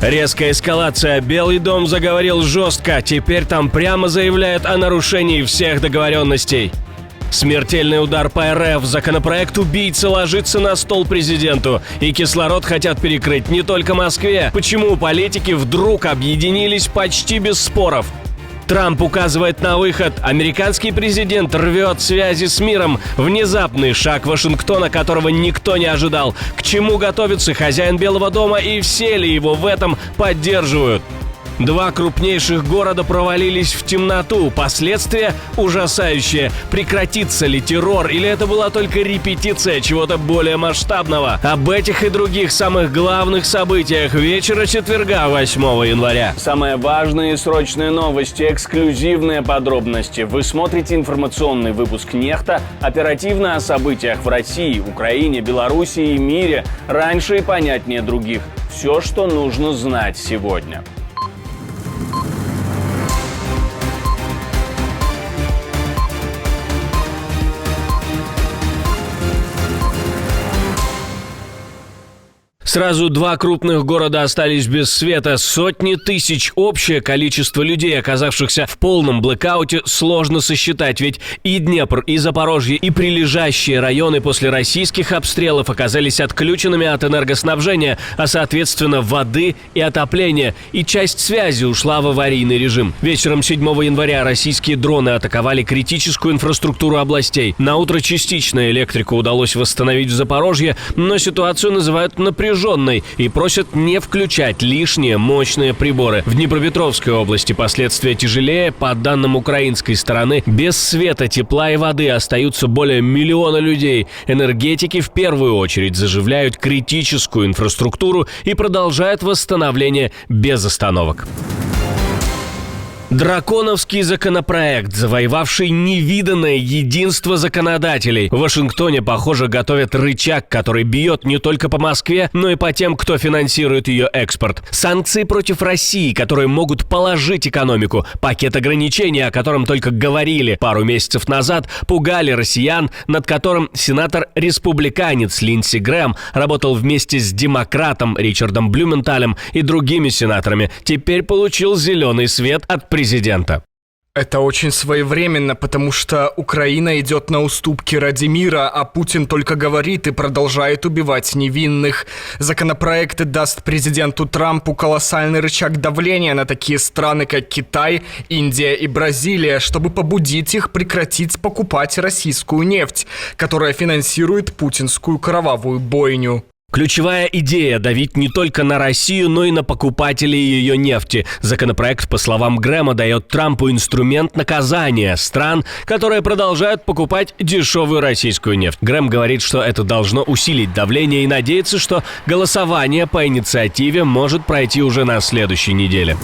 Резкая эскалация. Белый дом заговорил жестко. Теперь там прямо заявляют о нарушении всех договоренностей. Смертельный удар по РФ. Законопроект убийцы ложится на стол президенту. И кислород хотят перекрыть не только Москве. Почему политики вдруг объединились почти без споров? Трамп указывает на выход. Американский президент рвет связи с миром. Внезапный шаг Вашингтона, которого никто не ожидал. К чему готовится хозяин Белого дома и все ли его в этом поддерживают? Два крупнейших города провалились в темноту. Последствия ужасающие. Прекратится ли террор или это была только репетиция чего-то более масштабного? Об этих и других самых главных событиях вечера четверга, 8 января. Самые важные и срочные новости, эксклюзивные подробности. Вы смотрите информационный выпуск «Нехта». Оперативно о событиях в России, Украине, Белоруссии и мире. Раньше и понятнее других. Все, что нужно знать сегодня. Сразу два крупных города остались без света. Сотни тысяч. Общее количество людей, оказавшихся в полном блэкауте, сложно сосчитать. Ведь и Днепр, и Запорожье, и прилежащие районы после российских обстрелов оказались отключенными от энергоснабжения, а соответственно воды и отопления. И часть связи ушла в аварийный режим. Вечером 7 января российские дроны атаковали критическую инфраструктуру областей. Наутро частично электрику удалось восстановить в Запорожье, но ситуацию называют напряженной и просят не включать лишние мощные приборы. В Днепропетровской области последствия тяжелее. По данным украинской стороны, без света, тепла и воды остаются более миллиона людей. Энергетики в первую очередь заживляют критическую инфраструктуру и продолжают восстановление без остановок. Драконовский законопроект, завоевавший невиданное единство законодателей. В Вашингтоне, похоже, готовят рычаг, который бьет не только по Москве, но и по тем, кто финансирует ее экспорт. Санкции против России, которые могут положить экономику. Пакет ограничений, о котором только говорили пару месяцев назад, пугали россиян, над которым сенатор-республиканец Линдси Грэм работал вместе с демократом Ричардом Блюменталем и другими сенаторами. Теперь получил зеленый свет от президента. Это очень своевременно, потому что Украина идет на уступки ради мира, а Путин только говорит и продолжает убивать невинных. Законопроект даст президенту Трампу колоссальный рычаг давления на такие страны, как Китай, Индия и Бразилия, чтобы побудить их прекратить покупать российскую нефть, которая финансирует путинскую кровавую бойню. Ключевая идея – давить не только на Россию, но и на покупателей ее нефти. Законопроект, по словам Грэма, дает Трампу инструмент наказания стран, которые продолжают покупать дешевую российскую нефть. Грэм говорит, что это должно усилить давление и надеется, что голосование по инициативе может пройти уже на следующей неделе.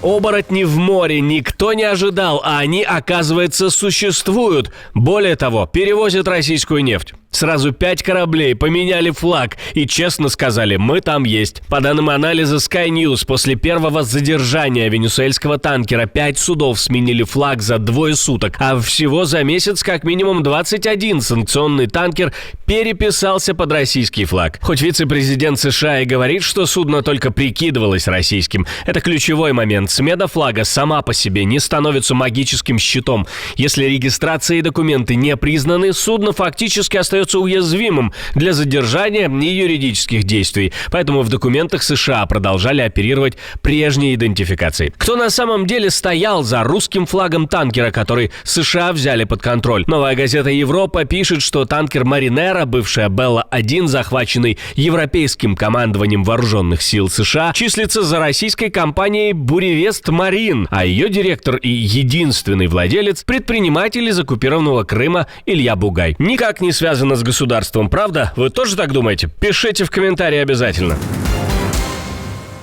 Оборотни в море никто не ожидал, а они, оказывается, существуют. Более того, перевозят российскую нефть. Сразу 5 кораблей поменяли флаг и честно сказали: мы там есть. По данным анализа Sky News, после первого задержания венесуэльского танкера 5 судов сменили флаг за 2 суток, а всего за месяц как минимум 21 санкционный танкер переписался под российский флаг. Хоть вице-президент США и говорит, что судно только прикидывалось российским, это ключевой момент. Смена флага сама по себе не становится магическим щитом. Если регистрация и документы не признаны, судно фактически остается уязвимым для задержания и юридических действий. Поэтому в документах США продолжали оперировать прежней идентификацией. Кто на самом деле стоял за русским флагом танкера, который США взяли под контроль? Новая газета «Европа» пишет, что танкер «Маринера», бывшая «Белла-1», захваченный европейским командованием вооруженных сил США, числится за российской компанией «Буревест Марин», а ее директор и единственный владелец – предприниматель из оккупированного Крыма Илья Бугай. Никак не связано с государством, правда? Вы тоже так думаете? Пишите в комментарии обязательно.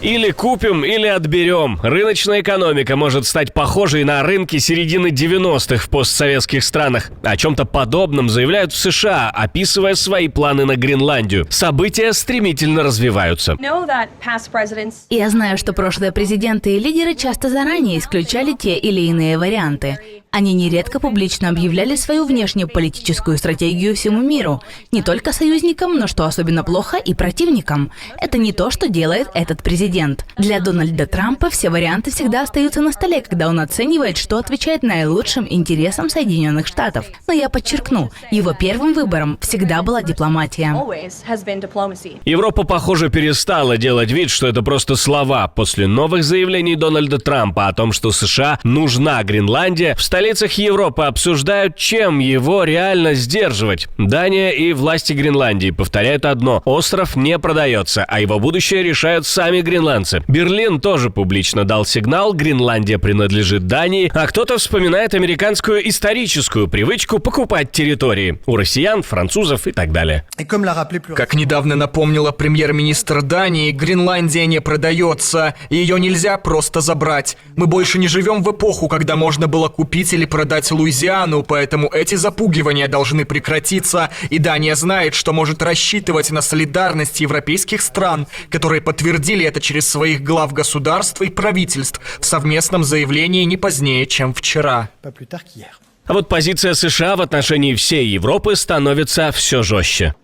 Или купим, или отберем. Рыночная экономика может стать похожей на рынки середины 90-х в постсоветских странах. О чем-то подобном заявляют в США, описывая свои планы на Гренландию. События стремительно развиваются. Я знаю, что прошлые президенты и лидеры часто заранее исключали те или иные варианты. Они нередко публично объявляли свою внешнеполитическую стратегию всему миру. Не только союзникам, но что особенно плохо, и противникам. Это не то, что делает этот президент. Для Дональда Трампа все варианты всегда остаются на столе, когда он оценивает, что отвечает наилучшим интересам Соединенных Штатов. Но я подчеркну, его первым выбором всегда была дипломатия. Европа, похоже, перестала делать вид, что это просто слова. После новых заявлений Дональда Трампа о том, что США нужна Гренландия, в столицах Европы обсуждают, чем его реально сдерживать. Дания и власти Гренландии повторяют одно: остров не продается, а его будущее решают сами гренландцы. Берлин тоже публично дал сигнал: Гренландия принадлежит Дании, а кто-то вспоминает американскую историческую привычку покупать территории у россиян, французов и так далее. Как недавно напомнила премьер-министр Дании, Гренландия не продается, и ее нельзя просто забрать. Мы больше не живем в эпоху, когда можно было купить или продать Луизиану, поэтому эти запугивания должны прекратиться, и Дания знает, что может рассчитывать на солидарность европейских стран, которые подтвердили это через своих глав государств и правительств в совместном заявлении не позднее, чем вчера. А вот позиция США в отношении всей Европы становится все жестче.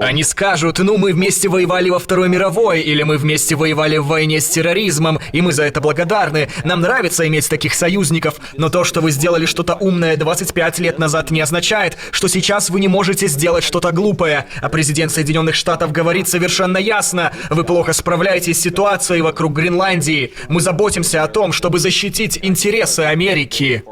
Они скажут: ну, мы вместе воевали во Второй мировой, или мы вместе воевали в войне с терроризмом, и мы за это благодарны. Нам нравится иметь таких союзников, но то, что вы сделали что-то умное 25 лет назад, не означает, что сейчас вы не можете сделать что-то глупое. А президент Соединенных Штатов говорит совершенно ясно: вы плохо справляетесь с ситуацией вокруг Гренландии. Мы заботимся о том, чтобы защитить интересы Америки.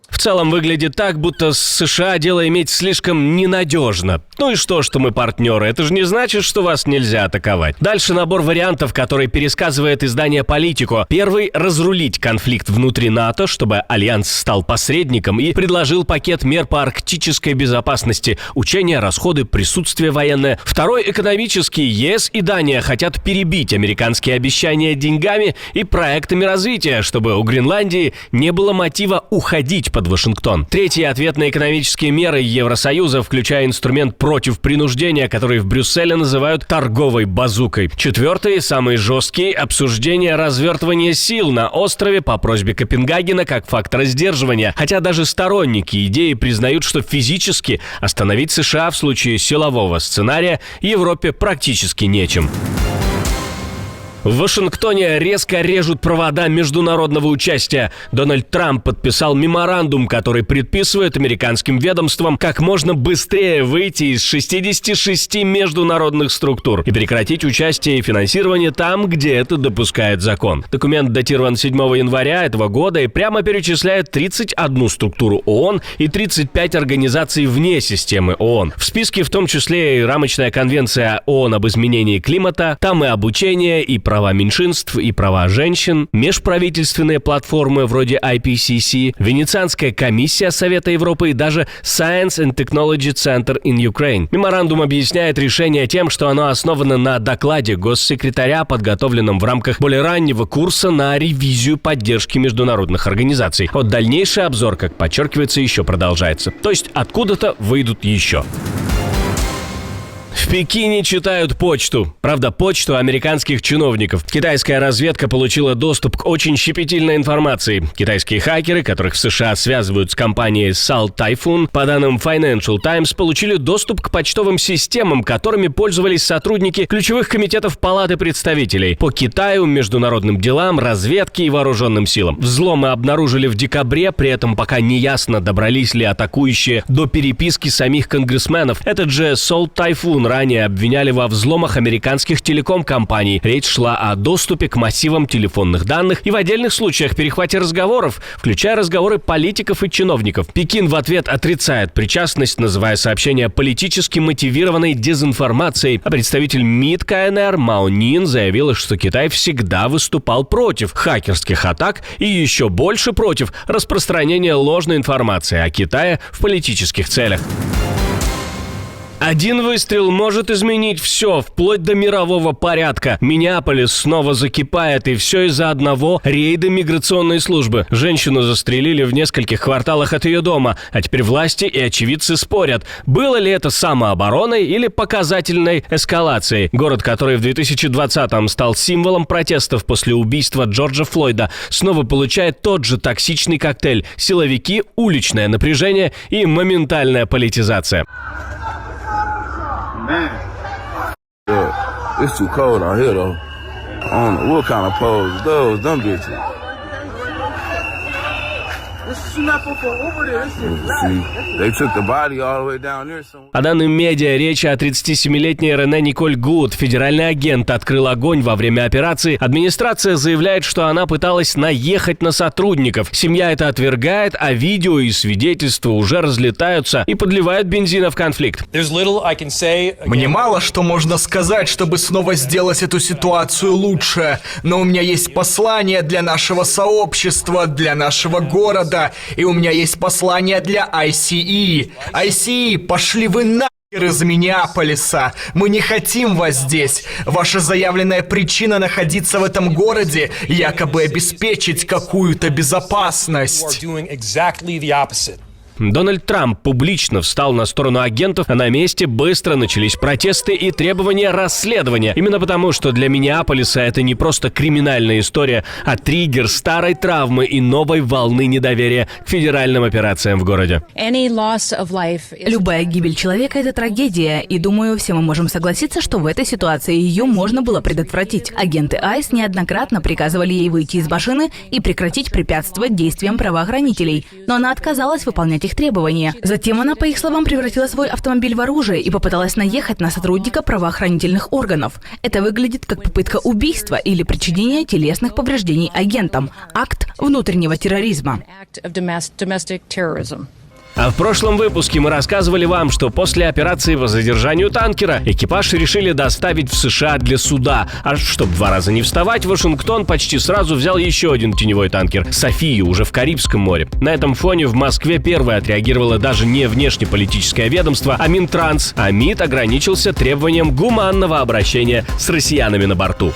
В целом выглядит так, будто с США дело иметь слишком ненадежно. Ну и что мы партнеры? Это же не значит, что вас нельзя атаковать. Дальше набор вариантов, который пересказывает издание «Политико». Первый – разрулить конфликт внутри НАТО, чтобы Альянс стал посредником и предложил пакет мер по арктической безопасности, учения, расходы, присутствие военное. Второй – экономический. ЕС и Дания хотят перебить американские обещания деньгами и проектами развития, чтобы у Гренландии не было мотива уходить под Вашингтон. Третий – ответ на экономические меры Евросоюза, включая инструмент против принуждения, который в Брюсселе называют торговой базукой. Четвертый – самый жесткий – обсуждение развертывания сил на острове по просьбе Копенгагена как фактора сдерживания. Хотя даже сторонники идеи признают, что физически остановить США в случае силового сценария Европе практически нечем. В Вашингтоне резко режут провода международного участия. Дональд Трамп подписал меморандум, который предписывает американским ведомствам как можно быстрее выйти из 66 международных структур и прекратить участие и финансирование там, где это допускает закон. Документ датирован 7 января этого года и прямо перечисляет 31 структуру ООН и 35 организаций вне системы ООН. В списке в том числе и рамочная конвенция ООН об изменении климата, там и обучение, и права меньшинств, и права женщин, межправительственные платформы вроде IPCC, Венецианская комиссия Совета Европы и даже Science and Technology Center in Ukraine. Меморандум объясняет решение тем, что оно основано на докладе госсекретаря, подготовленном в рамках более раннего курса на ревизию поддержки международных организаций. Вот дальнейший обзор, как подчеркивается, еще продолжается. То есть откуда-то выйдут еще. В Пекине читают почту. Правда, почту американских чиновников. Китайская разведка получила доступ к очень щепетильной информации. Китайские хакеры, которых в США связывают с компанией Salt Typhoon, по данным Financial Times, получили доступ к почтовым системам, которыми пользовались сотрудники ключевых комитетов Палаты представителей по Китаю, международным делам, разведке и вооруженным силам. Взломы обнаружили в декабре, при этом пока не ясно, добрались ли атакующие до переписки самих конгрессменов. Этот же Salt Typhoon ранее обвиняли во взломах американских телеком-компаний. Речь шла о доступе к массивам телефонных данных и в отдельных случаях перехвате разговоров, включая разговоры политиков и чиновников. Пекин в ответ отрицает причастность, называя сообщение политически мотивированной дезинформацией. А представитель МИД КНР Мао Нин заявила, что Китай всегда выступал против хакерских атак и еще больше против распространения ложной информации о Китае в политических целях. Один выстрел может изменить все, вплоть до мирового порядка. Миннеаполис снова закипает, и все из-за одного рейда миграционной службы. Женщину застрелили в нескольких кварталах от ее дома, а теперь власти и очевидцы спорят, было ли это самообороной или показательной эскалацией. Город, который в 2020-м стал символом протестов после убийства Джорджа Флойда, снова получает тот же токсичный коктейль – силовики, уличное напряжение и моментальная политизация. Man. Yeah, it's too cold out here though. I don't know what kind of pose those, them bitches. They took the body all the way down there somewhere. По данным медиа, речь о 37-летней Рене Николь Гуд. Федеральный агент открыл огонь во время операции. Администрация заявляет, что она пыталась наехать на сотрудников. Семья это отвергает, а видео и свидетельства уже разлетаются и подливают бензина в конфликт. Мне мало что можно сказать, чтобы снова сделать эту ситуацию лучше, но у меня есть послание для нашего сообщества, для нашего города, и у меня есть послание для ICE. ICE, пошли вы нахер из Миннеаполиса. Мы не хотим вас здесь. Ваша заявленная причина находиться в этом городе якобы обеспечить какую-то безопасность. Дональд Трамп публично встал на сторону агентов, а на месте быстро начались протесты и требования расследования. Именно потому, что для Миннеаполиса это не просто криминальная история, а триггер старой травмы и новой волны недоверия к федеральным операциям в городе. Любая гибель человека – это трагедия, и думаю, все мы можем согласиться, что в этой ситуации ее можно было предотвратить. Агенты ICE неоднократно приказывали ей выйти из машины и прекратить препятствовать действиям правоохранителей, но она отказалась выполнять их требования. Затем она, по их словам, превратила свой автомобиль в оружие и попыталась наехать на сотрудника правоохранительных органов. Это выглядит как попытка убийства или причинения телесных повреждений агентам. Акт внутреннего терроризма. А в прошлом выпуске мы рассказывали вам, что после операции по задержанию танкера экипаж решили доставить в США для суда. А чтобы 2 раза не вставать, Вашингтон почти сразу взял еще один теневой танкер – «Софию», уже в Карибском море. На этом фоне в Москве первой отреагировало даже не внешнеполитическое ведомство, а Минтранс. А МИД ограничился требованием гуманного обращения с россиянами на борту.